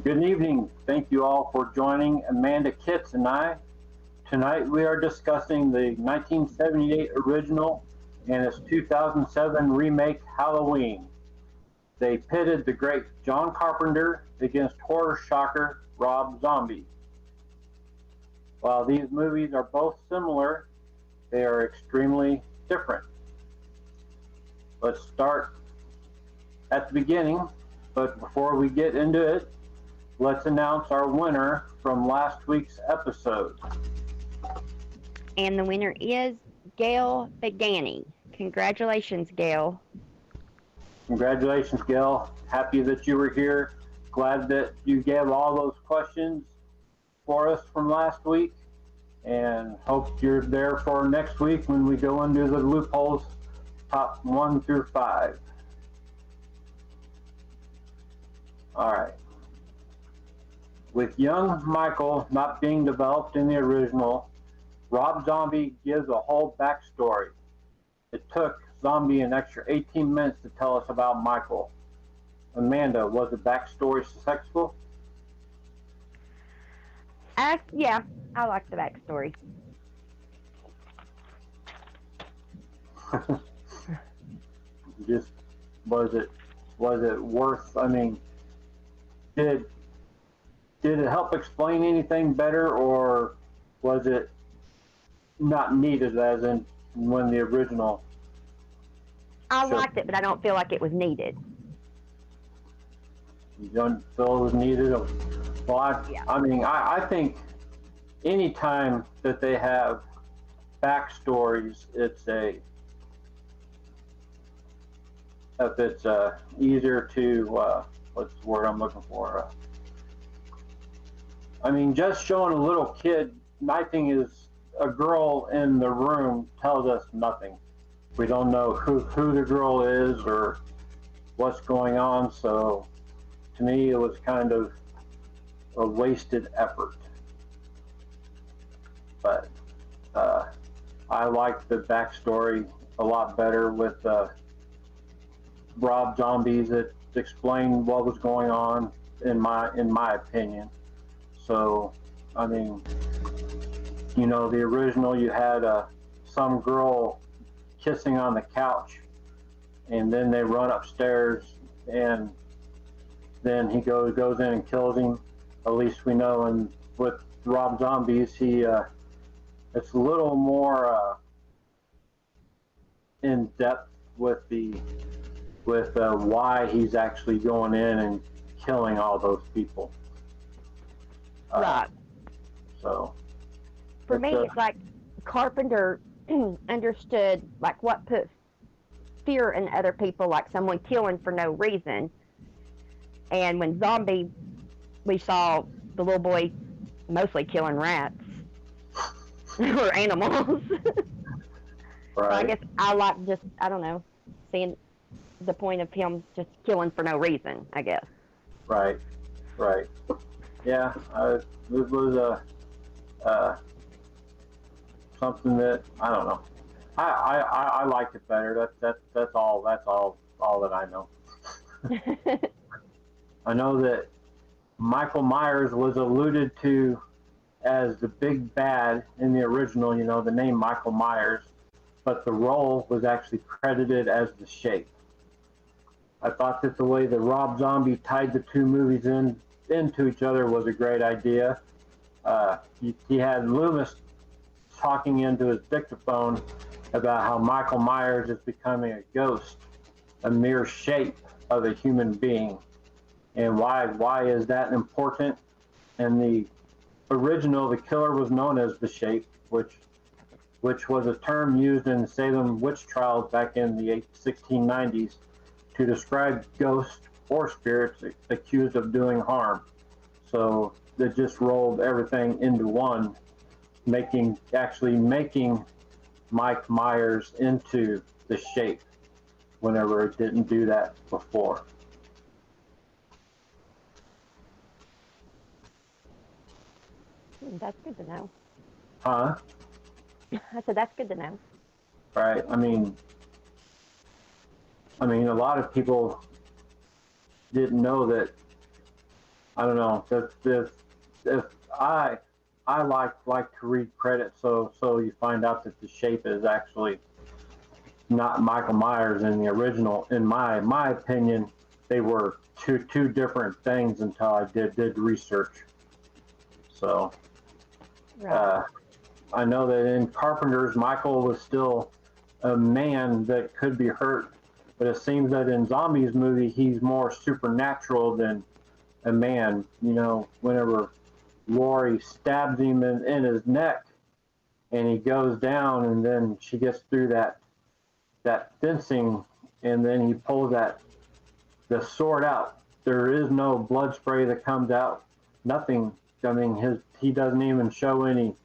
Good evening. Thank you all for joining Amanda Kitts and I. Tonight we are discussing the 1978 original and its 2007 remake Halloween. They pitted the great John Carpenter against horror shocker Rob Zombie. While these movies are both similar, they are extremely different. Let's start at the beginning, but before we get into it, let's announce our winner from last week's episode. And the winner is Gail Begani. Congratulations, Gail. Congratulations, Gail. Happy that you were here. Glad that you gave all those questions for us from last week, and hope you're there for next week when we go into the loopholes top 1 through 5. All right. With young Michael not being developed in the original, Rob Zombie gives a whole backstory. It took Zombie an extra 18 minutes to tell us about Michael. Amanda, was the backstory successful? Yeah, I like the backstory. Just was it worth? I mean, did it help explain anything better, or was it not needed as in when the original? I liked it, but I don't feel like it was needed. You don't feel it was needed? Well, I think anytime that they have backstories, if it's easier to what's the word I'm looking for? Just showing a little kid knifing is a girl in the room tells us nothing. We don't know who the girl is or what's going on. So to me, it was kind of a wasted effort. But I liked the backstory a lot better with Rob Zombies. It explained what was going on in my opinion. So, the original, you had some girl kissing on the couch, and then they run upstairs, and then he goes in and kills him. At least we know. And with Rob Zombies, it's a little more in depth with why he's actually going in and killing all those people. Right. So for me, it's like Carpenter understood like what put fear in other people, like someone killing for no reason. And when Zombie, we saw the little boy mostly killing rats or animals. Right. So I guess I like I don't know, seeing the point of him just killing for no reason, I guess. Right. Yeah, it was something that I don't know. I liked it better. That's all that I know. I know that Michael Myers was alluded to as the big bad in the original. The name Michael Myers, but the role was actually credited as the Shape. I thought that the way that Rob Zombie tied the two movies into each other was a great idea. He had Loomis talking into his dictaphone about how Michael Myers is becoming a ghost, a mere shape of a human being. And why is that important? In the original, the killer was known as the Shape, which was a term used in Salem witch trials back in the 1690s to describe ghosts or spirits accused of doing harm. So they just rolled everything into one, making Mike Myers into the Shape whenever it didn't do that before. That's good to know. Huh? I said that's good to know. Right. A lot of people didn't know that I don't know. If I like to read credits, so you find out that the shape is actually not Michael Myers in the original. In my opinion, they were two different things until I did research. So Right. I know that in Carpenter's, Michael was still a man that could be hurt, but it seems that in Zombies movie, he's more supernatural than a man. You know, whenever Laurie stabs him in his neck and he goes down, and then she gets through that fencing, and then he pulls the sword out. There is no blood spray that comes out. Nothing. I mean, he doesn't even show any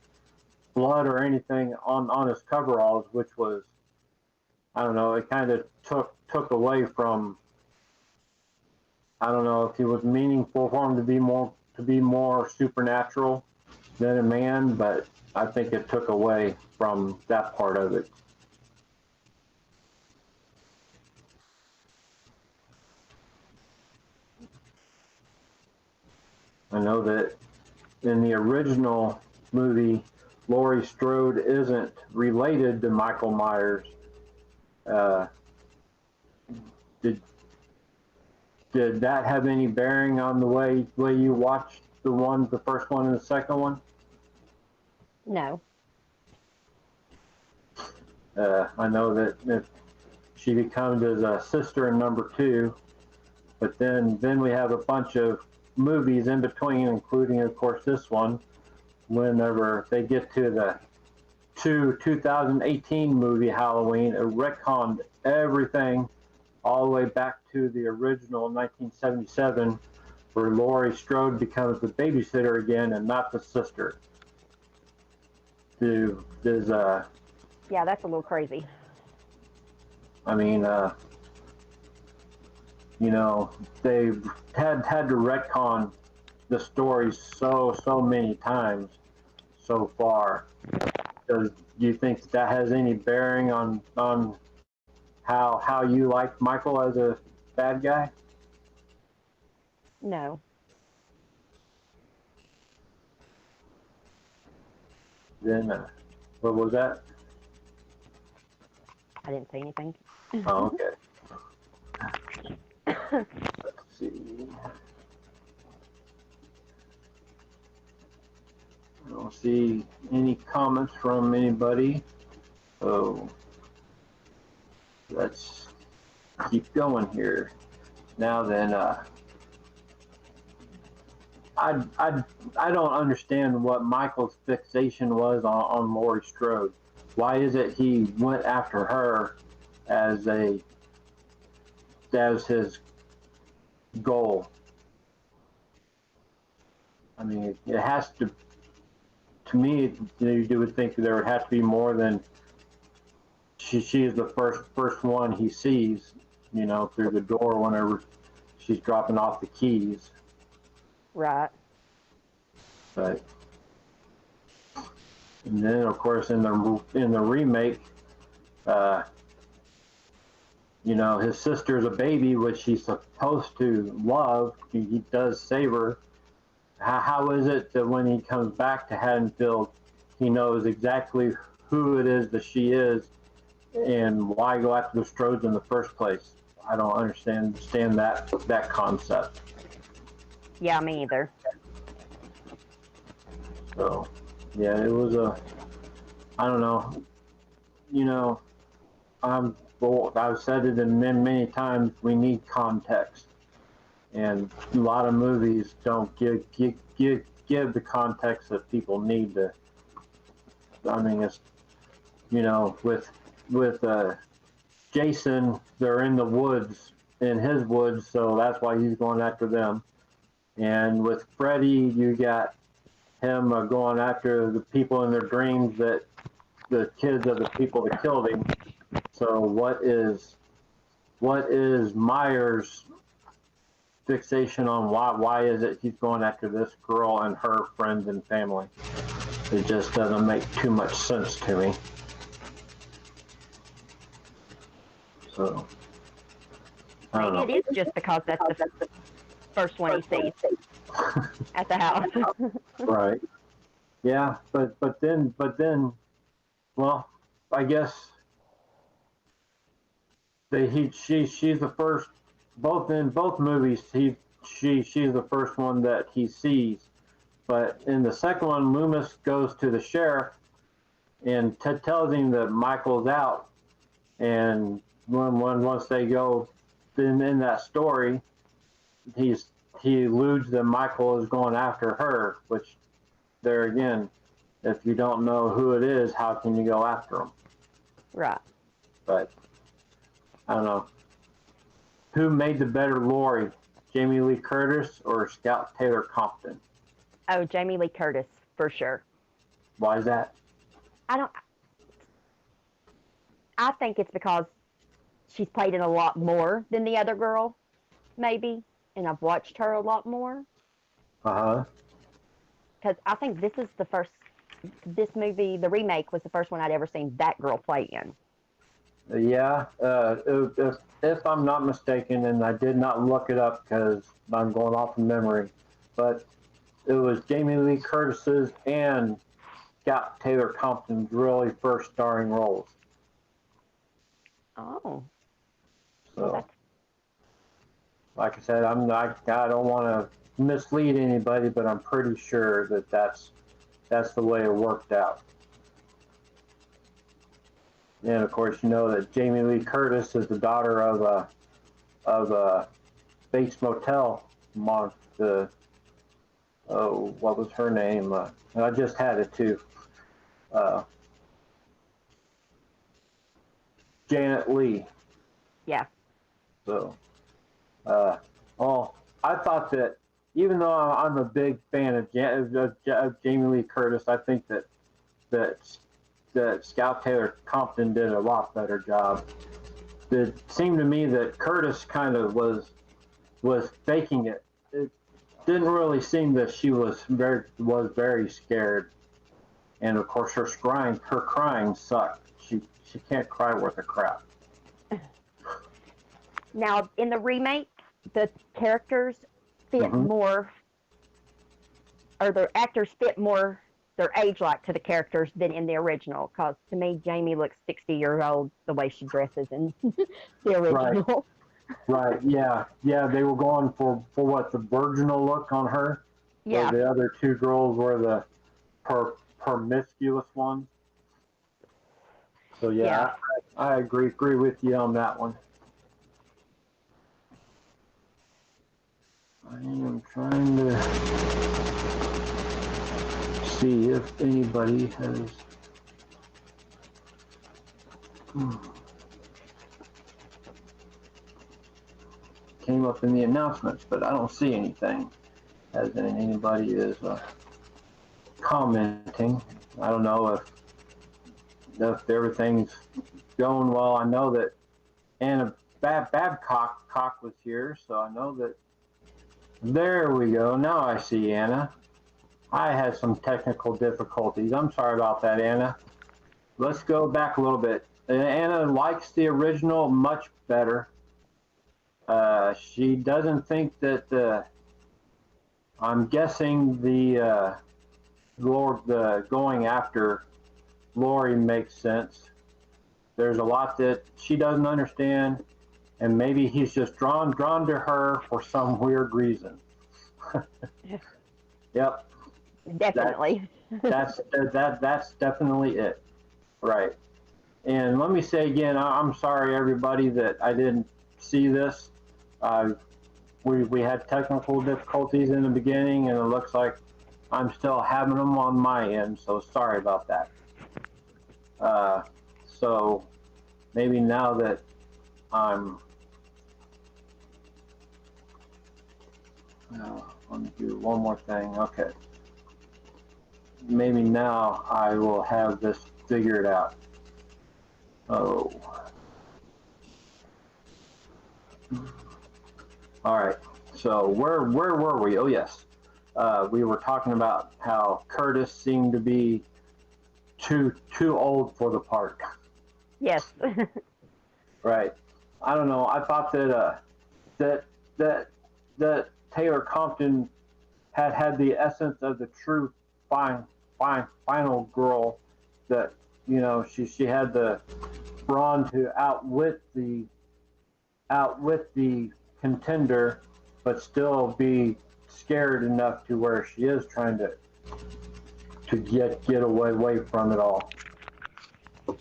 blood or anything on his coveralls, which was, I don't know. It kind of took away from. I don't know if he was meaningful for him to be more supernatural than a man, but I think it took away from that part of it. I know that in the original movie, Laurie Strode isn't related to Michael Myers. Uh, did did that have any bearing on the way you watched the first one and the second one? No. I know that if she becomes as a sister in number two, but then we have a bunch of movies in between, including of course this one. Whenever they get to the 2018 movie Halloween, it retconned everything all the way back to the original 1977, where Laurie Strode becomes the babysitter again and not the sister. Yeah, that's a little crazy. I mean, you know, they've had to retcon the story so many times so far. Do you think that has any bearing on how you like Michael as a bad guy? No. Then what was that? I didn't say anything. Oh, okay. Let's see. I don't see any comments from anybody. So let's keep going here. Now then, I don't understand what Michael's fixation was on Laurie Strode. Why is it he went after her as his goal? I mean, it has to me, you would think there would have to be more than she is the first one he sees, you know, through the door whenever she's dropping off the keys. Right. But and then of course in the remake, you know, his sister's a baby, which he's supposed to love. He does save her. How is it that when he comes back to Haddonfield, he knows exactly who it is that she is, and why go after the Strodes in the first place? I don't understand that concept. Yeah, me either. So, yeah, it was I don't know. You know, I've said it in many times. We need context. And a lot of movies don't give the context that people need to. I mean, it's, you know, with Jason, they're in the woods, in his woods, so that's why he's going after them. And with Freddy, you got him going after the people in their dreams, that the kids of the people that killed him. So what is Myers' fixation on why is it he's going after this girl and her friends and family? It just doesn't make too much sense to me. So Maybe it is just because that's first one he sees at the house. Right. Yeah, but then, well, I guess she's the first. Both in both movies, she's the first one that he sees. But in the second one, Loomis goes to the sheriff and tells him that Michael's out. And once they go in that story, he alludes that Michael is going after her. Which, there again, if you don't know who it is, how can you go after him? Right. But I don't know. Who made the better Laurie, Jamie Lee Curtis or Scout Taylor Compton? Oh, Jamie Lee Curtis, for sure. Why is that? I think it's because she's played in a lot more than the other girl, maybe, and I've watched her a lot more. Uh-huh. Because I think this movie, the remake, was the first one I'd ever seen that girl play in. Yeah, if I'm not mistaken, and I did not look it up because I'm going off of memory, but it was Jamie Lee Curtis's and Scout Taylor Compton's really first starring roles. Oh. So, like I said, I don't want to mislead anybody, but I'm pretty sure that that's the way it worked out. And of course, you know that Jamie Lee Curtis is the daughter of Bates Motel. What was her name? I just had it too. Janet Leigh. Yeah. So, I thought that even though I'm a big fan of Jamie Lee Curtis, I think that Scout Taylor Compton did a lot better job. It seemed to me that Curtis kind of was faking it. It didn't really seem that she was very scared. And of course, her crying sucked. She can't cry worth a crap. Now, in the remake, the characters fit more, or the actors fit more their age like to the characters than in the original. Because to me, Jamie looks 60 years old the way she dresses in the original. Right. Yeah. They were going for what, the virginal look on her. Yeah. Where the other two girls were the promiscuous ones. So yeah. I agree with you on that one. I am trying to see if anybody has came up in the announcements, but I don't see anything as in anybody is commenting. I don't know if everything's going well. I know that Anna Babcock was here, so I know that. There we go. Now I see Anna. I had some technical difficulties. I'm sorry about that, Anna. Let's go back a little bit. Anna likes the original much better. She doesn't think that I'm guessing the going after Laurie makes sense. There's a lot that she doesn't understand. And maybe he's just drawn to her for some weird reason. Yep. Definitely. That's definitely it. Right. And let me say again, I'm sorry everybody that I didn't see this. We had technical difficulties in the beginning, and it looks like I'm still having them on my end. So sorry about that. So maybe now that let me do one more thing. Okay. Maybe now I will have this figured out. Oh. All right. So where were we? Oh yes. We were talking about how Curtis seemed to be too old for the part. Yes. Right. I don't know. I thought that Taylor Compton had the essence of the true final girl. That, you know, she had the brawn to outwit the contender, but still be scared enough to where she is trying to get away from it all.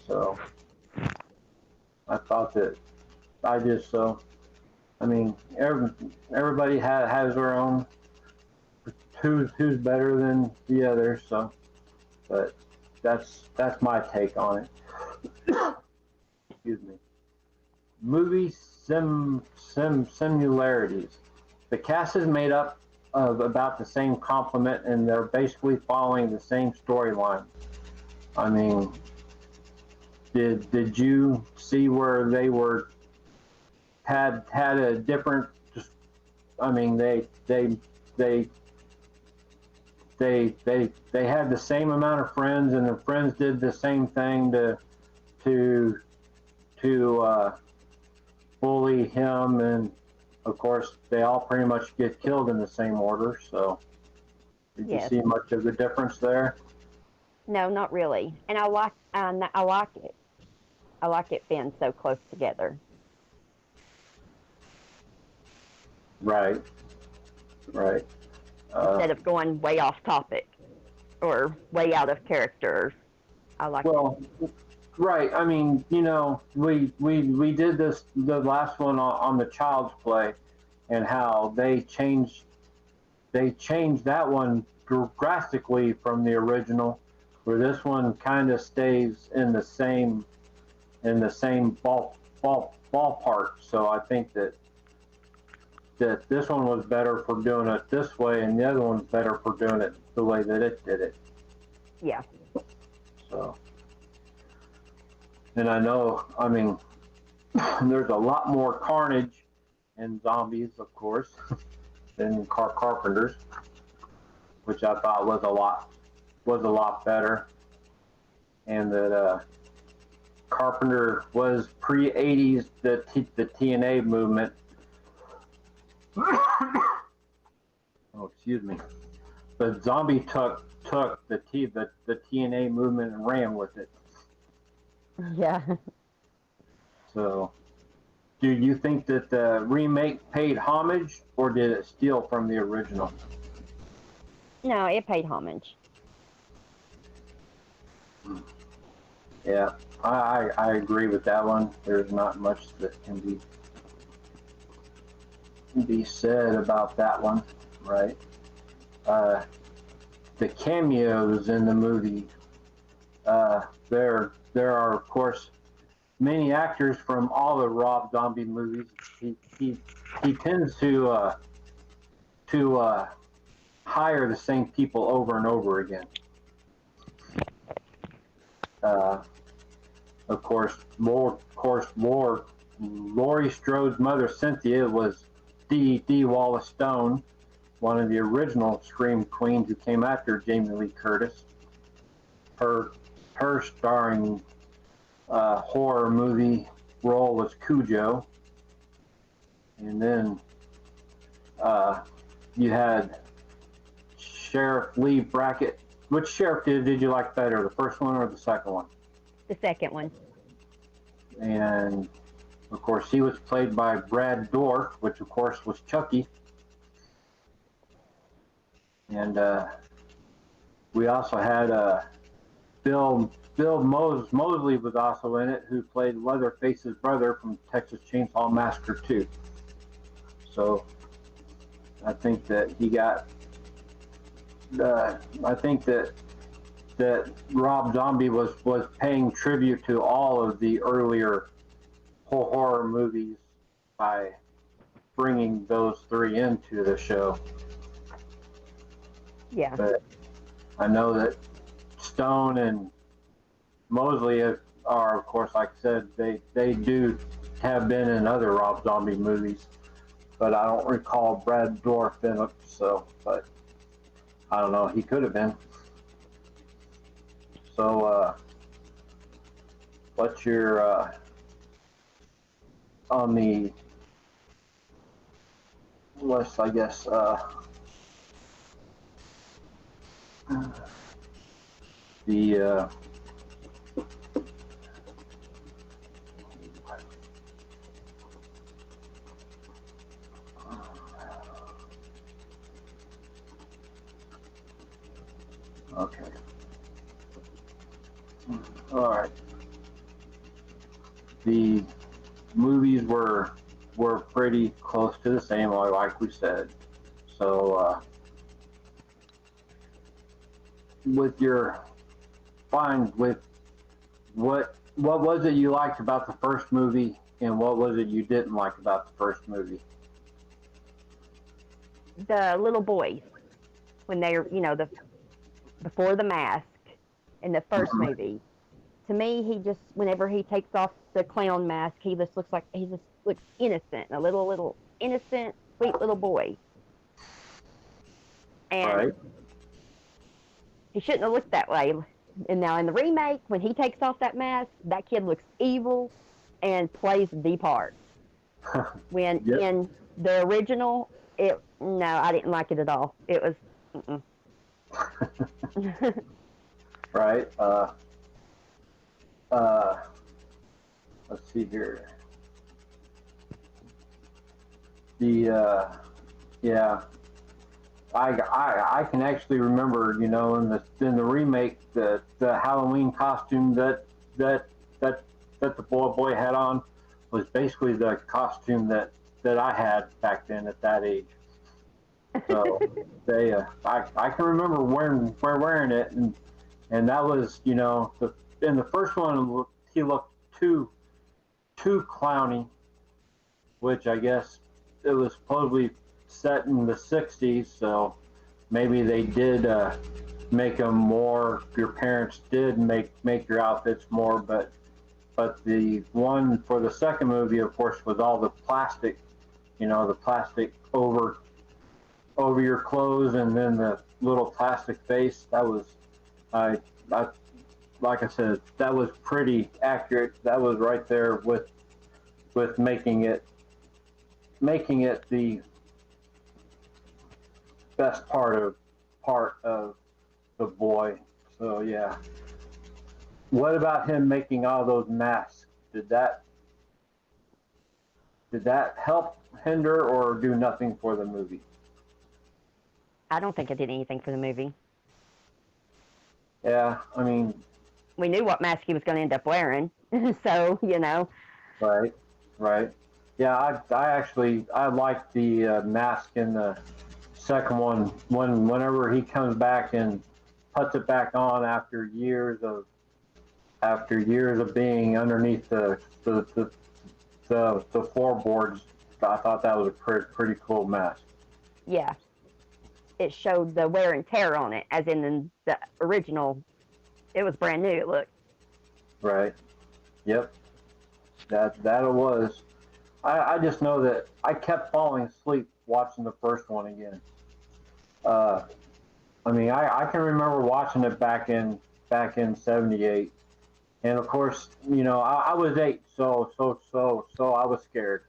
So I thought that I just so I mean everybody has their own who's better than the other. So, but that's my take on it. Excuse me. Movie similarities. The cast is made up of about the same complement, and they're basically following the same storyline. I mean, did you see where they had a different? I mean, they had the same amount of friends, and their friends did the same thing to bully him, and of course they all pretty much get killed in the same order. So did you see much of the difference there? No, not really. And I like it. I like it being so close together. Right. Instead of going way off topic or way out of character. I like it. Right. I mean, you know, we did the last one on the Child's Play, and how they changed that one drastically from the original, where this one kind of stays in the same ballpark. So I think that this one was better for doing it this way, and the other one's better for doing it the way that it did it. Yeah. So. And I know, I mean, there's a lot more carnage and zombies, of course, than Carpenters, which I thought was a lot better. And that Carpenter was pre-80s, the TNA movement. Oh, excuse me. But Zombie took the TNA movement and ran with it. Yeah. So, do you think that the remake paid homage, or did it steal from the original? No, it paid homage. Yeah, I agree with that one. There's not much that can be said about that one, right? The cameos in the movie, there are, of course, many actors from all the Rob Zombie movies. He tends to hire the same people over and over again. Of course, Laurie Strode's mother, Cynthia, was Dee Wallace Stone, one of the original Scream queens who came after Jamie Lee Curtis. Her starring horror movie role was Cujo. And then you had Sheriff Lee Brackett. Which sheriff did you like better, the first one or the second one? The second one. And of course, he was played by Brad Dourif, which of course was Chucky. And we also had Bill Moseley was also in it, who played Leatherface's brother from Texas Chainsaw Massacre 2. So I think that he got. I think that Rob Zombie was paying tribute to all of the earlier horror movies by bringing those three into the show. Yeah. But I know that Stone and Moseley are, of course, like I said, they do have been in other Rob Zombie movies, but I don't recall Brad Dourif in it. So, but I don't know, he could have been. So, what's your on was, I guess, the okay. All right. The movies were pretty close to the same, like we said. So, with your find with what was it you liked about the first movie, and what was it you didn't like about the first movie? The little boys, when they're, the before the mask in the first movie. To me, he just, whenever he takes off the clown mask, he just looks innocent, a little innocent, sweet little boy. And Right. he shouldn't have looked that way. And now in the remake, when he takes off that mask, that kid looks evil and plays the part. When Yep. in the original, no, I didn't like it at all. It was, Right. Uh, let's see here. The yeah, I can actually remember, in the remake, the Halloween costume that the boy had on was basically the costume that I had back then at that age. So I can remember wearing it, and that was, in the first one he looked too clowny, which I guess it was supposedly set in the 60s, so maybe they did make them more, your parents did make your outfits more, but the one for the second movie, of course, was all the plastic, the plastic over your clothes, and then the little plastic face. That was, I like I said, that was pretty accurate. That was right there with making it the best part of the boy. So yeah. What about him making all those masks? Did that help, hinder, or do nothing for the movie? I don't think it did anything for the movie. Yeah, I mean, we knew what mask he was going to end up wearing, so Right, right. Yeah, I like the mask in the second one, whenever he comes back and puts it back on after years of being underneath the floorboards. I thought that was a pretty cool mask. Yeah, it showed the wear and tear on it, as in the original. It was brand new. It looked. Right. Yep. That it was. I just know that I kept falling asleep watching the first one again. I mean, I can remember watching it back in '78, and of course, I was 8, so I was scared.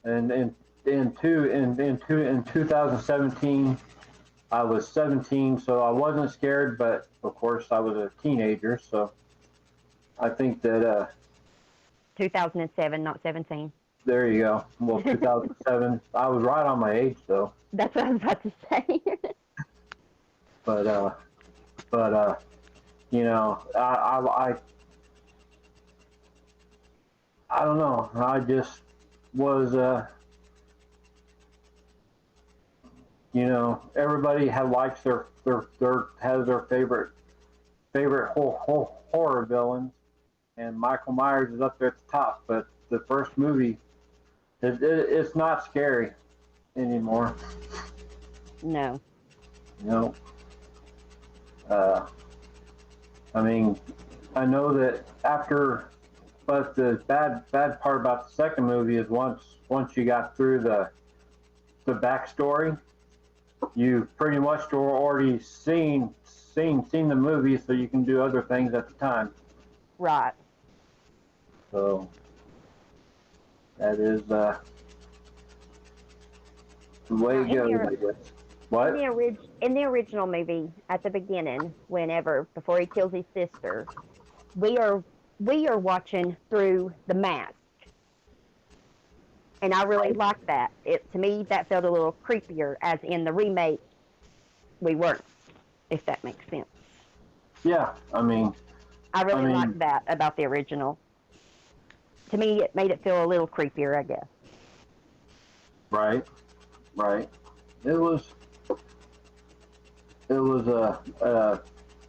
And in 2017, I was 17, so I wasn't scared, but of course, I was a teenager, so I think that 2007, not 17. there you go. Well, 2007, I was right on my age, though. That's what I was about to say. But I don't know. I just was, everybody likes their has their favorite horror villains, and Michael Myers is up there at the top. But the first movie, it's not scary anymore. No. No. I mean, I know that but the bad part about the second movie is once you got through the backstory, you pretty much already seen the movie, so you can do other things at the time. Right. So that is Way Now, it goes, I guess. in What? the in the original movie, at the beginning, before he kills his sister, we are watching through the mask, and I really like that. To me, that felt a little creepier, as in the remake, we weren't. If that makes sense. Yeah, I I really like mean, that about the original. To me, it made it feel a little creepier, I guess. right, right. It was,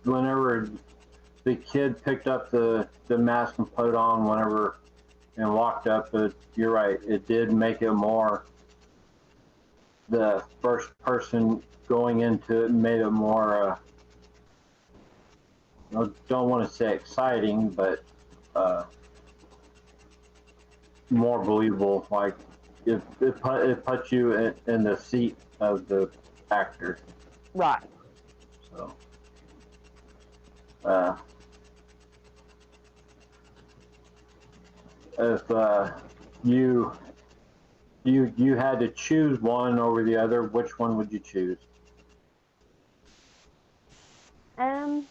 whenever the kid picked up the mask and put it on, whenever and walked up, but you're right. It did make it more the first person going into it, made it more. I don't want to say exciting, but uh, more believable. Like it puts you in the seat of the actor. Right. So uh, if you you had to choose one over the other, which one would you choose? Um.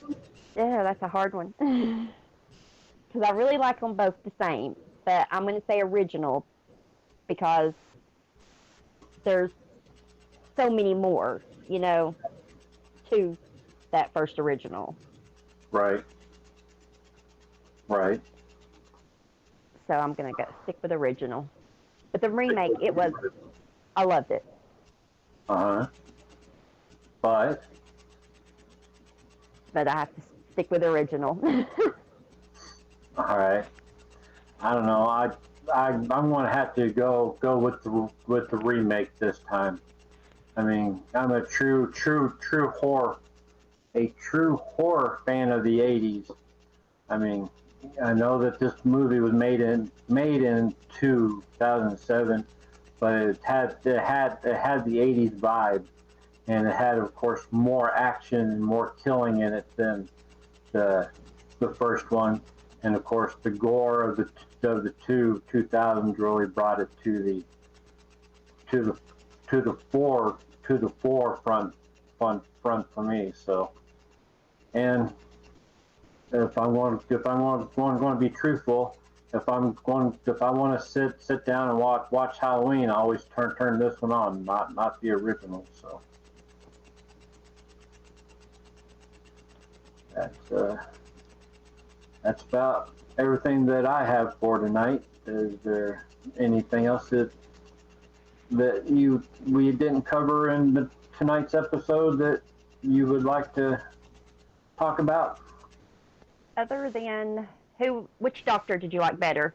Yeah, that's a hard one. Because I really like them both the same, but I'm going to say original because there's so many more, to that first original. Right, right. So I'm going to go stick with original. But the remake, I loved it. Uh huh. But But I have to stick with original. all right. I don't know. I'm gonna have to go with the remake this time. I mean, I'm a true horror fan of the '80s. I mean, I know that this movie was made in 2007, but it had the '80s vibe, and it had, of course, more action and more killing in it than the the first one, and of course the gore of the 2000s really brought it to the to the forefront front for me. So, and if going to be truthful, if I want to sit down and watch Halloween, I always turn this one on, not the original. So that's that's about everything that I have for tonight. Is there anything else that we didn't cover in tonight's episode that you would like to talk about? Other than which doctor did you like better?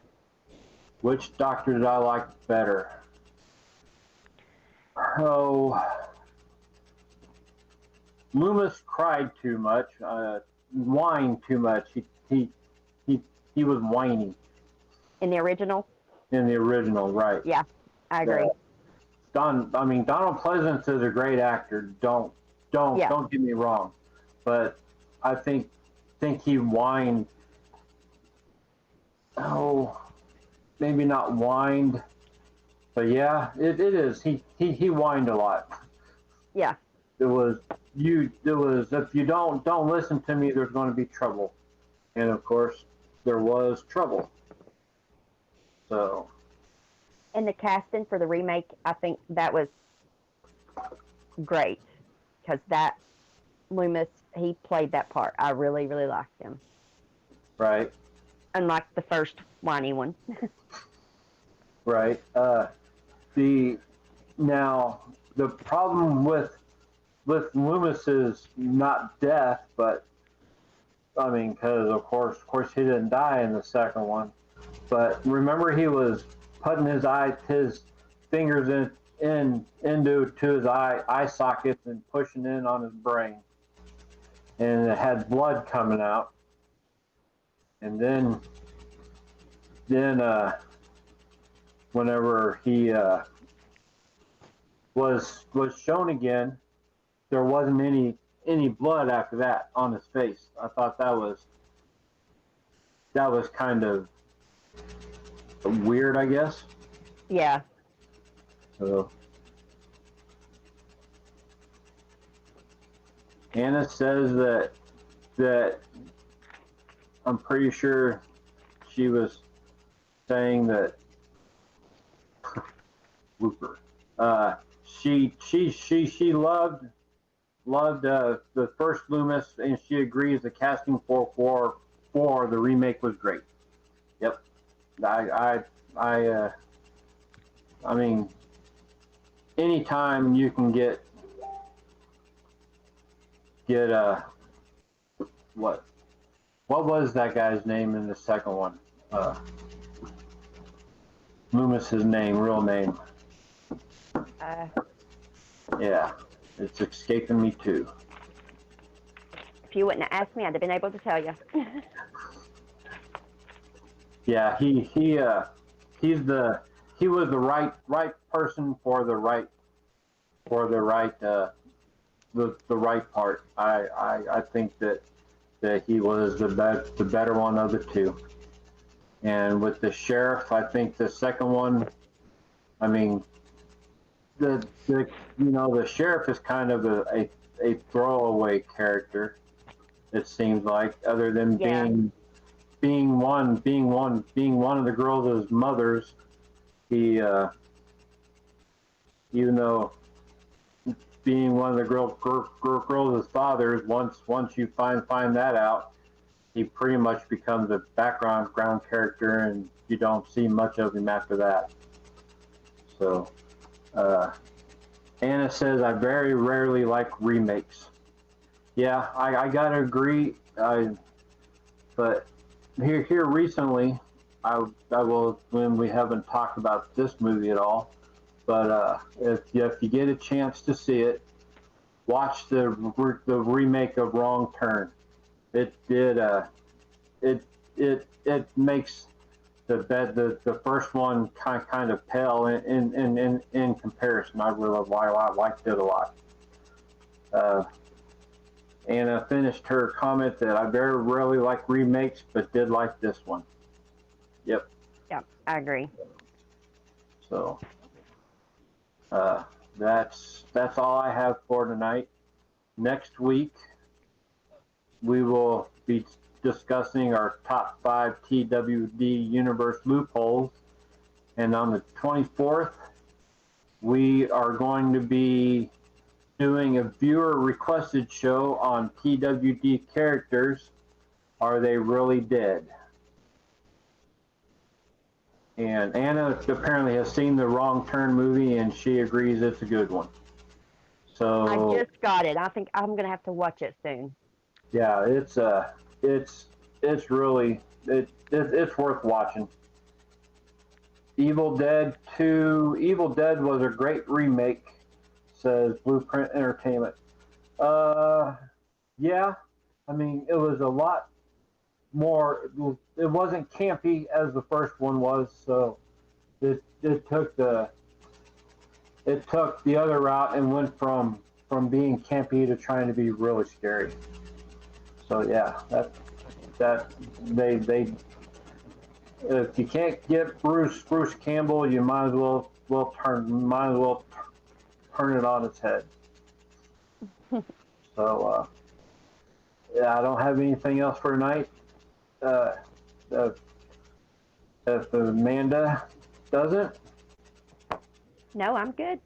Which doctor did I like better? Oh, Loomis cried too much, whined too much. He, he was whiny In the original? in the original, right? Yeah, I agree. Donald Pleasance is a great actor. Don't get me wrong, but I think he whined. Oh, maybe not whined, but yeah, it is. He whined a lot. Yeah. It was if you don't listen to me, there's going to be trouble, and of course there was trouble. So. And the casting for the remake, I think that was great because that Loomis, he played that part. I really, really liked him. Right. Unlike the first whiny one. Right. The problem with Loomis is not death, but because of course he didn't die in the second one. But remember, he was putting his fingers into his eye sockets and pushing in on his brain, and it had blood coming out. And then whenever he was shown again, there wasn't any blood after that on his face. I thought that was kind of weird, I guess. Yeah. So Anna says that I'm pretty sure she was saying that Looper. She loved the first Loomis, and she agrees the casting for the remake was great. Yep, I mean, anytime you can get what was that guy's name in the second one? Loomis's name, real name. Yeah, it's escaping me too. If you wouldn't have asked me, I'd have been able to tell you. Yeah, he was the right person for the right the right part. I think that he was the better one of the two. And with the sheriff, I think the second one, I mean, the sheriff is kind of a throwaway character. It seems like, other than being one of the girls' mothers, he even though being one of the girls' fathers, once you find that out, he pretty much becomes a background character, and you don't see much of him after that. So, Anna says, I very rarely like remakes. Yeah, I gotta agree. But here recently, I will, when we haven't talked about this movie at all, but if you get a chance to see it, watch the remake of Wrong Turn. It makes the first one kind of pale in comparison. I liked it a lot. Anna finished her comment that I very rarely like remakes, but did like this one. Yep. Yep, I agree. So that's all I have for tonight. Next week we will be discussing our top 5 TWD universe loopholes, and on the 24th we are going to be doing a viewer requested show on TWD characters. Are they really dead? And Anna apparently has seen the Wrong Turn movie, and she agrees it's a good one. So I just got it. I think I'm gonna have to watch it soon. Yeah, it's really it's worth watching. Evil Dead 2. Evil Dead was a great remake, says Blueprint Entertainment. Yeah, I mean, it was a lot more. It wasn't campy as the first one was, so it took the other route and went from being campy to trying to be really scary. So yeah, that they if you can't get Bruce Campbell, you might as well turn it on its head. So yeah, I don't have anything else for tonight. If Amanda doesn't. No, I'm good.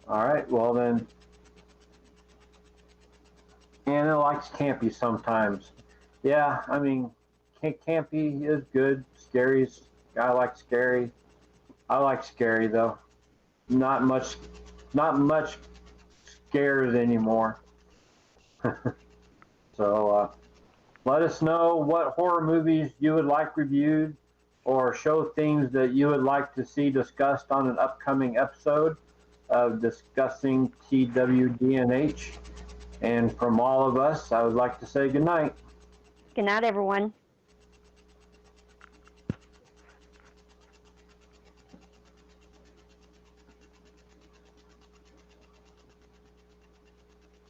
All right, well then. Anna likes campy sometimes. Yeah, I mean, campy is good. Scary's, I like scary. I like scary though. Not much scares anymore. So let us know what horror movies you would like reviewed, or show things that you would like to see discussed on an upcoming episode of Discussing TWDNH. And from all of us, I would like to say good night. Good night, everyone.